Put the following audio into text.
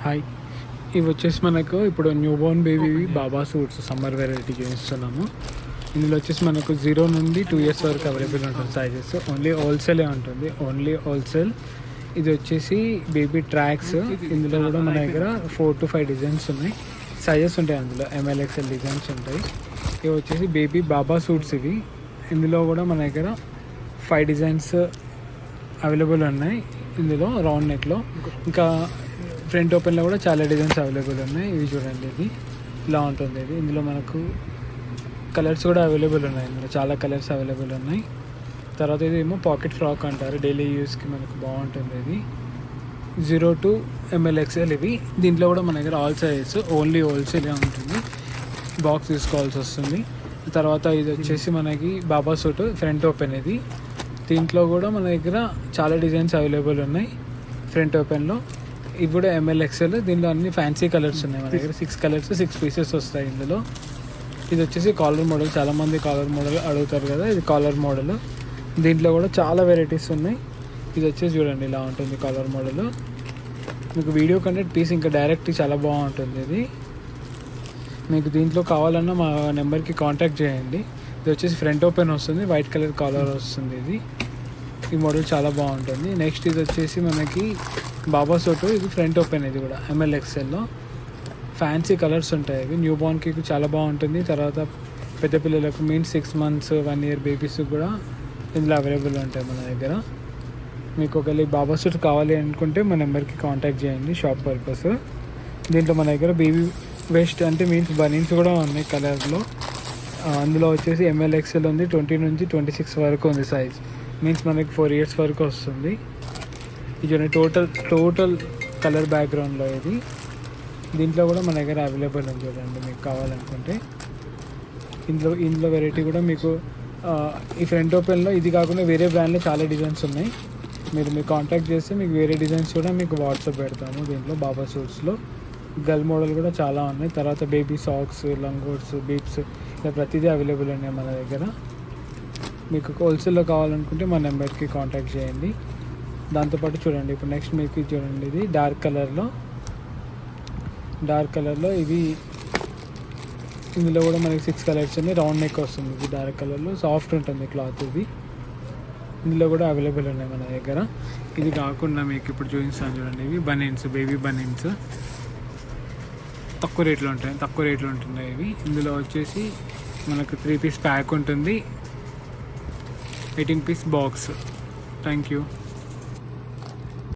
Hi, ఇవి వచ్చేసి మనకు ఇప్పుడు న్యూ బోర్న్ బేబీ బాబా సూట్స్ సమ్మర్ వెరైటీ చూపిస్తున్నాము. ఇందులో వచ్చేసి మనకు 0 నుండి 2 years వరకు అవైలబుల్ ఉంటుంది సైజెస్. ఓన్లీ హోల్సేలే ఉంటుంది, ఓన్లీ హోల్సేల్. ఇది వచ్చేసి బేబీ ట్రాక్స్. ఇందులో కూడా మన దగ్గర 4 to 5 డిజైన్స్ ఉన్నాయి, సైజెస్ ఉంటాయి. అందులో ML XL డిజైన్స్ ఉంటాయి. ఇవి వచ్చేసి బేబీ బాబా సూట్స్. ఇవి ఇందులో కూడా మన దగ్గర 5 డిజైన్స్ అవైలబుల్ ఉన్నాయి. ఇందులో రౌండ్ నెక్లో ఇంకా ఫ్రంట్ ఓపెన్లో కూడా చాలా డిజైన్స్ అవైలబుల్ ఉన్నాయి. ఇవి చూడండి, ఇది ఇలా ఉంటుంది. ఇది ఇందులో మనకు కలర్స్ కూడా అవైలబుల్ ఉన్నాయి. ఇందులో చాలా కలర్స్ అవైలబుల్ ఉన్నాయి. తర్వాత ఇది ఏమో పాకెట్ ఫ్రాక్ అంటారు, డైలీ యూస్కి మనకు బాగుంటుంది. ఇది 0 to ML XL. ఇవి దీంట్లో కూడా మన దగ్గర ఆల్ సైజెస్, ఓన్లీ హోల్సేలే ఉంటుంది. బాక్స్ తీసుకోవాల్సి వస్తుంది. తర్వాత ఇది వచ్చేసి మనకి బాబా సూట్ ఫ్రంట్ ఓపెన్. ఇది దీంట్లో కూడా మన దగ్గర చాలా డిజైన్స్ అవైలబుల్ ఉన్నాయి ఫ్రంట్ ఓపెన్లో. ఇవి కూడా ML XL. దీనిలో అన్ని ఫ్యాన్సీ కలర్స్ ఉన్నాయి మన దగ్గర. 6 కలర్స్ 6 పీసెస్ వస్తాయి ఇందులో. ఇది వచ్చేసి కాలర్ మోడల్, చాలామంది కాలర్ మోడల్ అడుగుతారు కదా, ఇది కాలర్ మోడల్. దీంట్లో కూడా చాలా వెరైటీస్ ఉన్నాయి. ఇది వచ్చేసి చూడండి, ఇలా ఉంటుంది కాలర్ మోడల్. మీకు వీడియో కంటే పీస్ ఇంకా డైరెక్ట్ చాలా బాగుంటుంది. ఇది మీకు దీంట్లో కావాలన్నా మా నెంబర్కి కాంటాక్ట్ చేయండి. ఇది వచ్చేసి ఫ్రంట్ ఓపెన్ వస్తుంది, వైట్ కలర్ కాలర్ వస్తుంది. ఇది ఈ మోడల్ చాలా బాగుంటుంది. నెక్స్ట్ ఇది వచ్చేసి మనకి బాబా సూట్. ఇది ఫ్రంట్ ఓపెన్, ఇది కూడా ML XLలో ఫ్యాన్సీ కలర్స్ ఉంటాయి. ఇవి న్యూ బోర్న్కి చాలా బాగుంటుంది. తర్వాత పెద్ద పిల్లలకు 6 months 1 year బేబీస్ కూడా ఇందులో అవైలబుల్ ఉంటాయి మన దగ్గర. మీకు ఒకవేళ బాబా సూట్ కావాలి అనుకుంటే మా నెంబర్కి కాంటాక్ట్ చేయండి షాప్ పర్పస్. దీంట్లో మన దగ్గర బేబీ వెస్ట్ అంటే బనీన్స్ కూడా ఉన్నాయి కలర్లో. అందులో వచ్చేసి ML XL ఉంది, 20 నుంచి 26 వరకు ఉంది సైజ్. మనకి 4 years వరకు వస్తుంది. ఇది టోటల్ కలర్ బ్యాక్గ్రౌండ్లో. ఇది దీంట్లో కూడా మన దగ్గర అవైలబుల్ ఉంది చూడండి, మీకు కావాలనుకుంటే. ఇందులో వెరైటీ కూడా మీకు ఈ ఫ్రంట్ ఓపెన్లో ఇది కాకుండా వేరే బ్రాండ్లో చాలా డిజైన్స్ ఉన్నాయి. మీరు కాంటాక్ట్ చేస్తే మీకు వేరే డిజైన్స్ కూడా మీకు వాట్సాప్ పెడతాము. దీంట్లో బాబా సూట్స్లో గర్ల్ మోడల్ కూడా చాలా ఉన్నాయి. తర్వాత బేబీ సాక్స్, లంగోట్స్, బీప్స్, ఇలా ప్రతిదీ అవైలబుల్ ఉన్నాయి మన దగ్గర. మీకు హోల్సేల్లో కావాలనుకుంటే మా నెంబర్కి కాంటాక్ట్ చేయండి. దాంతోపాటు చూడండి, ఇప్పుడు నెక్స్ట్ మీకు చూడండి, ఇది డార్క్ కలర్లో ఇవి. ఇందులో కూడా మనకి 6 కలర్స్ ఉన్నాయి. రౌండ్ నెక్ వస్తుంది, ఇది డార్క్ కలర్లో, సాఫ్ట్ ఉంటుంది క్లాత్. ఇది ఇందులో కూడా అవైలబుల్ ఉన్నాయి మన దగ్గర. ఇది కాకుండా మీకు ఇప్పుడు చూపిస్తాను చూడండి, ఇవి బనీన్స్, బేబీ బనీన్స్ తక్కువ రేట్లో ఉంటున్నాయి ఇవి. ఇందులో వచ్చేసి మనకు 3 piece ప్యాక్ ఉంటుంది, 18 piece బాక్స్. Thank you.